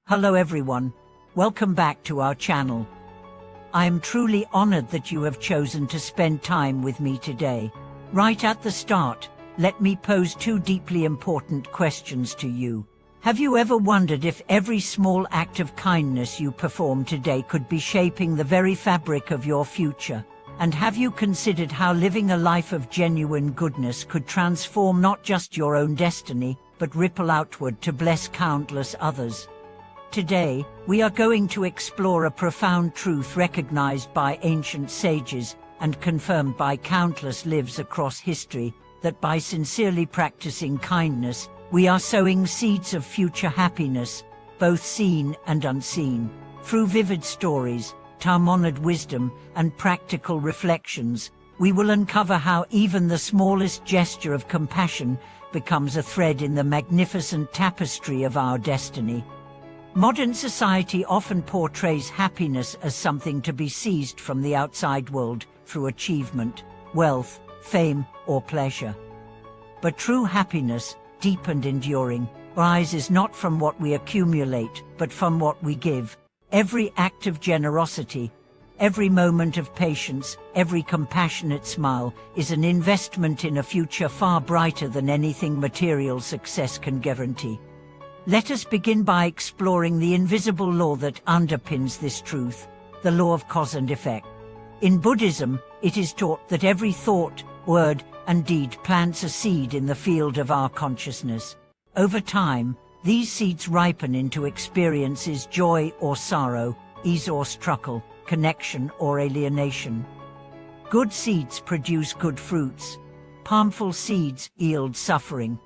Hello everyone, welcome back to our channel. I am truly honored that you have chosen to spend time with me today. Right at the start, let me pose two deeply important questions to you. Have you ever wondered if every small act of kindness you perform today could be shaping the very fabric of your future? And have you considered how living a life of genuine goodness could transform not just your own destiny, but ripple outward to bless countless others? Today, we are going to explore a profound truth recognized by ancient sages and confirmed by countless lives across history, that by sincerely practicing kindness, we are sowing seeds of future happiness, both seen and unseen. Through vivid stories, time-honored wisdom, and practical reflections, we will uncover how even the smallest gesture of compassion becomes a thread in the magnificent tapestry of our destiny. Modern society often portrays happiness as something to be seized from the outside world through achievement, wealth, fame, or pleasure. But true happiness, deep and enduring, rises not from what we accumulate, but from what we give. Every act of generosity, every moment of patience, every compassionate smile is an investment in a future far brighter than anything material success can guarantee. Let us begin by exploring the invisible law that underpins this truth, the law of cause and effect. In Buddhism, it is taught that every thought, word, and deed plants a seed in the field of our consciousness. Over time, these seeds ripen into experiences: joy or sorrow, ease or struggle, connection or alienation. Good seeds produce good fruits. Harmful seeds yield suffering.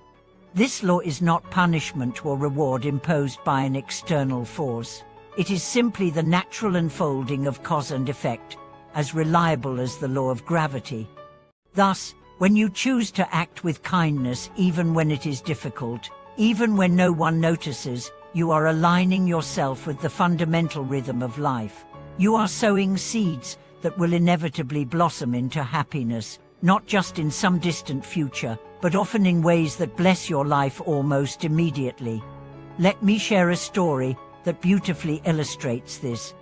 This law is not punishment or reward imposed by an external force. It is simply the natural unfolding of cause and effect, as reliable as the law of gravity. Thus, when you choose to act with kindness even when it is difficult, even when no one notices, you are aligning yourself with the fundamental rhythm of life. You are sowing seeds that will inevitably blossom into happiness, not just in some distant future, but often in ways that bless your life almost immediately. Let me share a story that beautifully illustrates this.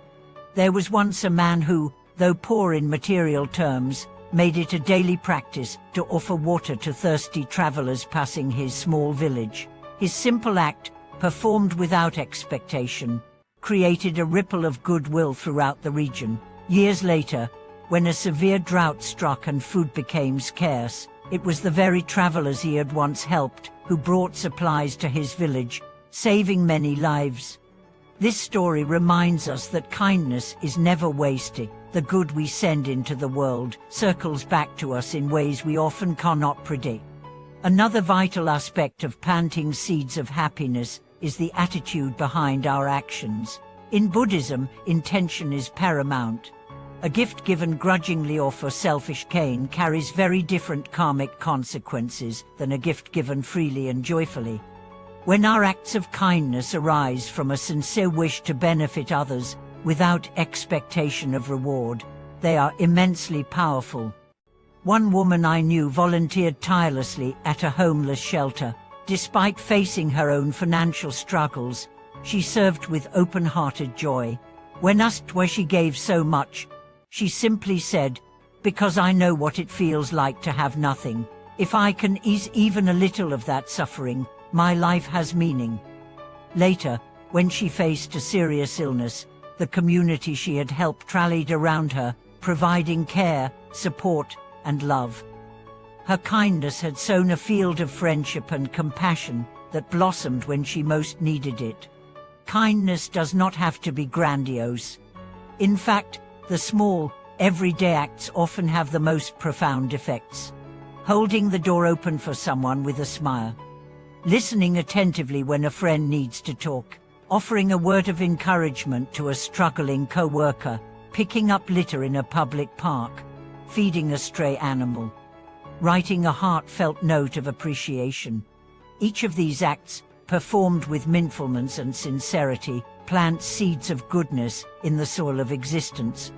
There was once a man who, though poor in material terms, made it a daily practice to offer water to thirsty travelers passing his small village. His simple act, performed without expectation, created a ripple of goodwill throughout the region. Years later, when a severe drought struck and food became scarce, it was the very travelers he had once helped who brought supplies to his village, saving many lives. This story reminds us that kindness is never wasted. The good we send into the world circles back to us in ways we often cannot predict. Another vital aspect of planting seeds of happiness is the attitude behind our actions. In Buddhism, intention is paramount. A gift given grudgingly or for selfish gain carries very different karmic consequences than a gift given freely and joyfully. When our acts of kindness arise from a sincere wish to benefit others without expectation of reward, they are immensely powerful. One woman I knew volunteered tirelessly at a homeless shelter. Despite facing her own financial struggles, she served with open-hearted joy. When asked why she gave so much, she simply said, "Because I know what it feels like to have nothing. If I can ease even a little of that suffering, my life has meaning." Later, when she faced a serious illness, the community she had helped rallied around her, providing care, support, and love. Her kindness had sown a field of friendship and compassion that blossomed when she most needed it. Kindness does not have to be grandiose. In fact, the small, everyday acts often have the most profound effects. Holding the door open for someone with a smile, listening attentively when a friend needs to talk, offering a word of encouragement to a struggling co-worker, picking up litter in a public park, feeding a stray animal, writing a heartfelt note of appreciation. Each of these acts, performed with mindfulness and sincerity, plants seeds of goodness in the soil of existence.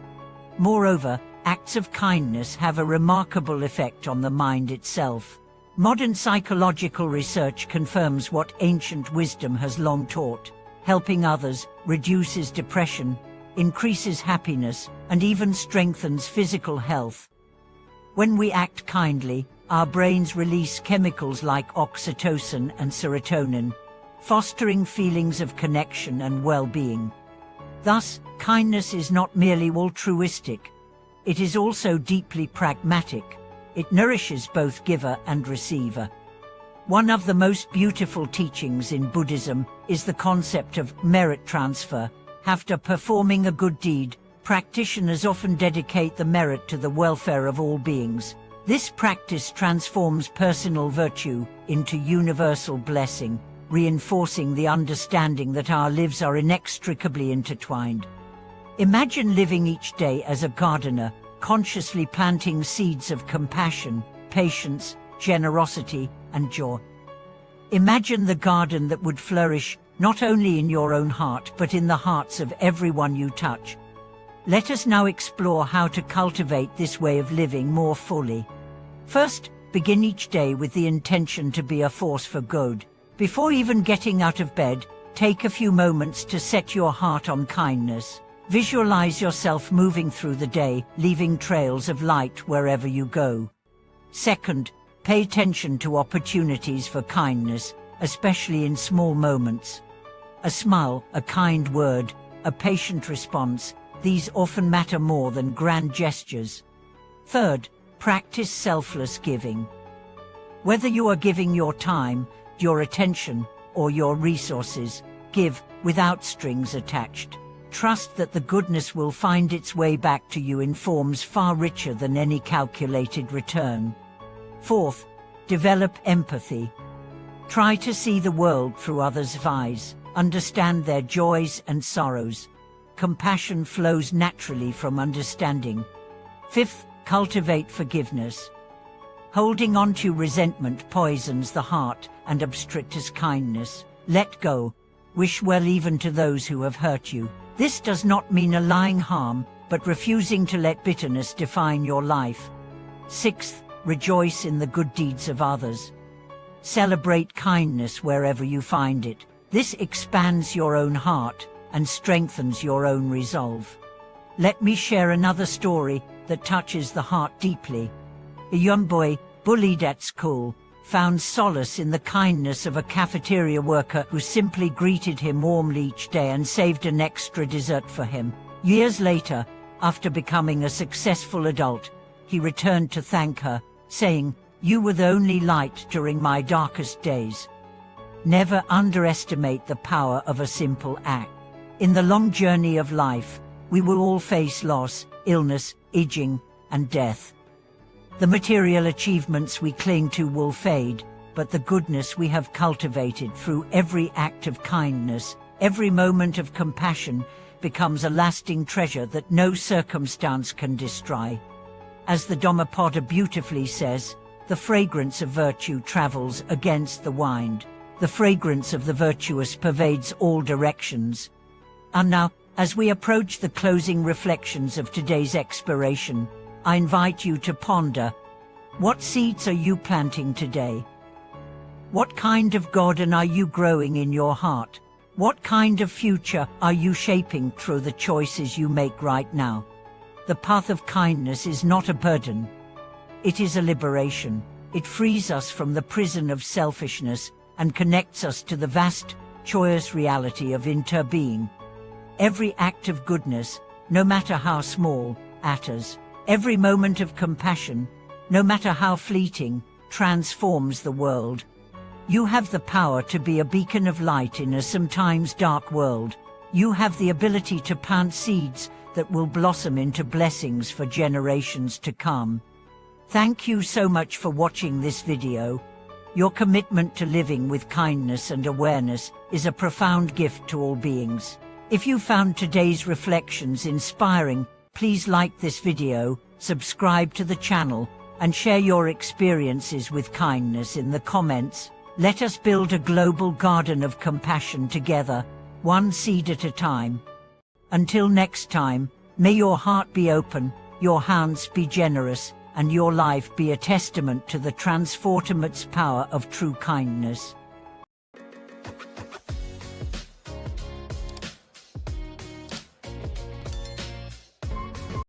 Moreover, acts of kindness have a remarkable effect on the mind itself. Modern psychological research confirms what ancient wisdom has long taught. helping others reduces depression, increases happiness, and even strengthens physical health. When we act kindly, our brains release chemicals like oxytocin and serotonin, fostering feelings of connection and well-being. Thus, kindness is not merely altruistic, it is also deeply pragmatic. It nourishes both giver and receiver. One of the most beautiful teachings in Buddhism is the concept of merit transfer. After performing a good deed, practitioners often dedicate the merit to the welfare of all beings. This practice transforms personal virtue into universal blessing, reinforcing the understanding that our lives are inextricably intertwined. Imagine living each day as a gardener, consciously planting seeds of compassion, patience, generosity, and joy. Imagine the garden that would flourish not only in your own heart but in the hearts of everyone you touch. Let us now explore how to cultivate this way of living more fully. First, begin each day with the intention to be a force for good. Before even getting out of bed, take a few moments to set your heart on kindness. Visualize yourself moving through the day, leaving trails of light wherever you go. Second, pay attention to opportunities for kindness, especially in small moments. A smile, a kind word, a patient response, these often matter more than grand gestures. Third, practice selfless giving. Whether you are giving your time, your attention, or your resources, give without strings attached. Trust that the goodness will find its way back to you in forms far richer than any calculated return. Fourth, develop empathy. Try to see the world through others' eyes, understand their joys and sorrows. Compassion flows naturally from understanding. Fifth, cultivate forgiveness. Holding on to resentment poisons the heart and obstructs kindness. Let go. Wish well even to those who have hurt you. This does not mean allaying harm, but refusing to let bitterness define your life. Sixth, rejoice in the good deeds of others. Celebrate kindness wherever you find it. This expands your own heart and strengthens your own resolve. Let me share another story that touches the heart deeply. A young boy, bullied at school, found solace in the kindness of a cafeteria worker who simply greeted him warmly each day and saved an extra dessert for him. Years later, after becoming a successful adult, he returned to thank her, saying, "You were the only light during my darkest days." Never underestimate the power of a simple act. In the long journey of life, we will all face loss, illness, aging, and death. The material achievements we cling to will fade, but the goodness we have cultivated through every act of kindness, every moment of compassion, becomes a lasting treasure that no circumstance can destroy. As the Dhammapada beautifully says, the fragrance of virtue travels against the wind. The fragrance of the virtuous pervades all directions. And now, as we approach the closing reflections of today's exploration, I invite you to ponder, what seeds are you planting today? What kind of garden are you growing in your heart? What kind of future are you shaping through the choices you make right now? The path of kindness is not a burden. It is a liberation. It frees us from the prison of selfishness and connects us to the vast, joyous reality of interbeing. Every act of goodness, no matter how small, matters. Every moment of compassion, no matter how fleeting, transforms the world. You have the power to be a beacon of light in a sometimes dark world. You have the ability to plant seeds that will blossom into blessings for generations to come. Thank you so much for watching this video. Your commitment to living with kindness and awareness is a profound gift to all beings. If you found today's reflections inspiring, please like this video, subscribe to the channel, and share your experiences with kindness in the comments. Let us build a global garden of compassion together, one seed at a time. Until next time, may your heart be open, your hands be generous, and your life be a testament to the transformative power of true kindness.